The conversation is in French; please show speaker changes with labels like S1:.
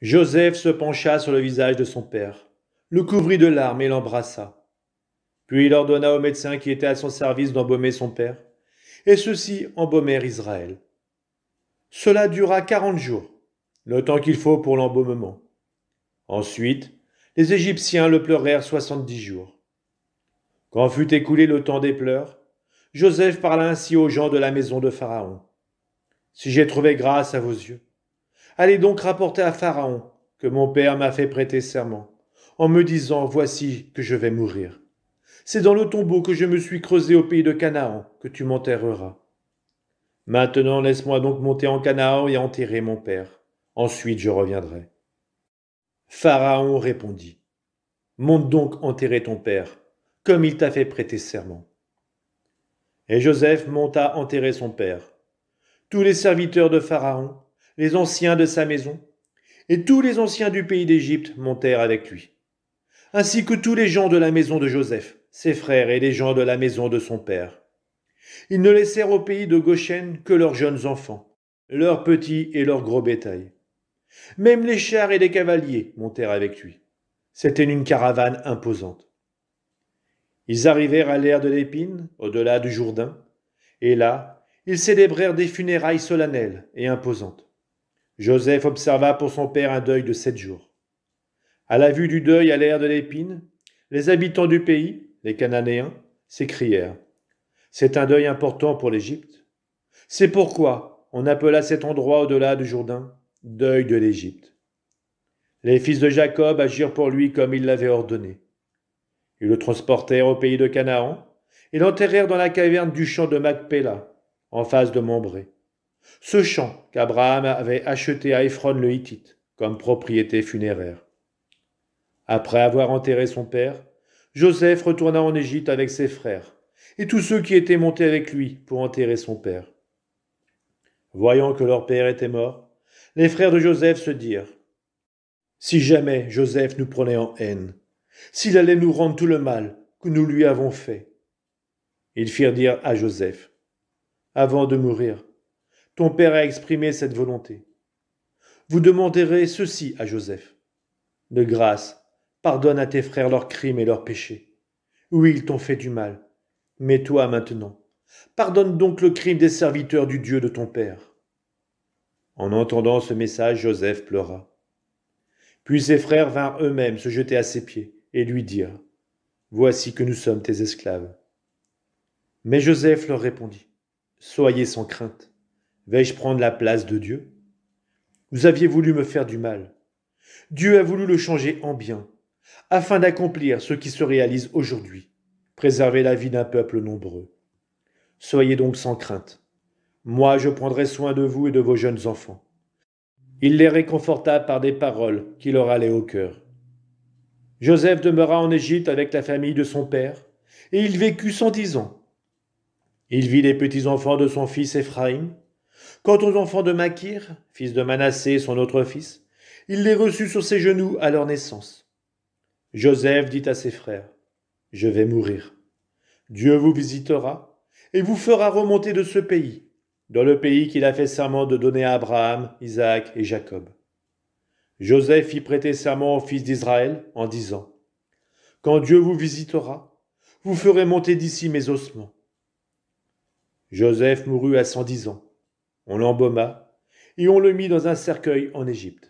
S1: Joseph se pencha sur le visage de son père, le couvrit de larmes et l'embrassa. Puis il ordonna aux médecins qui étaient à son service d'embaumer son père, et ceux-ci embaumèrent Israël. Cela dura 40 jours, le temps qu'il faut pour l'embaumement. Ensuite, les Égyptiens le pleurèrent 70 jours. Quand fut écoulé le temps des pleurs, Joseph parla ainsi aux gens de la maison de Pharaon. Si j'ai trouvé grâce à vos yeux, allez donc rapporter à Pharaon que mon père m'a fait prêter serment, en me disant, voici que je vais mourir. C'est dans le tombeau que je me suis creusé au pays de Canaan que tu m'enterreras. Maintenant laisse-moi donc monter en Canaan et enterrer mon père. Ensuite je reviendrai. Pharaon répondit, monte donc enterrer ton père, comme il t'a fait prêter serment. Et Joseph monta enterrer son père. Tous les serviteurs de Pharaon, les anciens de sa maison, et tous les anciens du pays d'Égypte montèrent avec lui, ainsi que tous les gens de la maison de Joseph, ses frères et les gens de la maison de son père. Ils ne laissèrent au pays de Goshen que leurs jeunes enfants, leurs petits et leurs gros bétail. Même les chars et les cavaliers montèrent avec lui. C'était une caravane imposante. Ils arrivèrent à l'ère de l'épine, au-delà du Jourdain, et là, ils célébrèrent des funérailles solennelles et imposantes. Joseph observa pour son père un deuil de 7 jours. À la vue du deuil à l'ère de l'épine, les habitants du pays, les Cananéens, s'écrièrent « C'est un deuil important pour l'Égypte. » C'est pourquoi on appela cet endroit au-delà du Jourdain « deuil de l'Égypte ». Les fils de Jacob agirent pour lui comme il l'avait ordonné. Ils le transportèrent au pays de Canaan et l'enterrèrent dans la caverne du champ de Macpéla, en face de Mambré. Ce champ qu'Abraham avait acheté à Éphron le Hittite comme propriété funéraire. Après avoir enterré son père, Joseph retourna en Égypte avec ses frères et tous ceux qui étaient montés avec lui pour enterrer son père. Voyant que leur père était mort, les frères de Joseph se dirent « Si jamais Joseph nous prenait en haine, s'il allait nous rendre tout le mal que nous lui avons fait. » Ils firent dire à Joseph « Avant de mourir, ton père a exprimé cette volonté. Vous demanderez ceci à Joseph. De grâce, pardonne à tes frères leurs crimes et leurs péchés. Oui, ils t'ont fait du mal. Mais toi maintenant, pardonne donc le crime des serviteurs du Dieu de ton père. » En entendant ce message, Joseph pleura. Puis ses frères vinrent eux-mêmes se jeter à ses pieds et lui dirent « Voici que nous sommes tes esclaves. » Mais Joseph leur répondit « Soyez sans crainte. Vais-je prendre la place de Dieu? Vous aviez voulu me faire du mal. Dieu a voulu le changer en bien, afin d'accomplir ce qui se réalise aujourd'hui, préserver la vie d'un peuple nombreux. Soyez donc sans crainte. Moi, je prendrai soin de vous et de vos jeunes enfants. » Il les réconforta par des paroles qui leur allaient au cœur. Joseph demeura en Égypte avec la famille de son père, et il vécut 110 ans. Il vit les petits-enfants de son fils Éphraïm. Quant aux enfants de Makir, fils de Manassé, son autre fils, il les reçut sur ses genoux à leur naissance. Joseph dit à ses frères, « Je vais mourir. Dieu vous visitera et vous fera remonter de ce pays, dans le pays qu'il a fait serment de donner à Abraham, Isaac et Jacob. » Joseph fit prêter serment aux fils d'Israël en disant, « Quand Dieu vous visitera, vous ferez monter d'ici mes ossements. » Joseph mourut à 110 ans. On l'embauma et on le mit dans un cercueil en Égypte.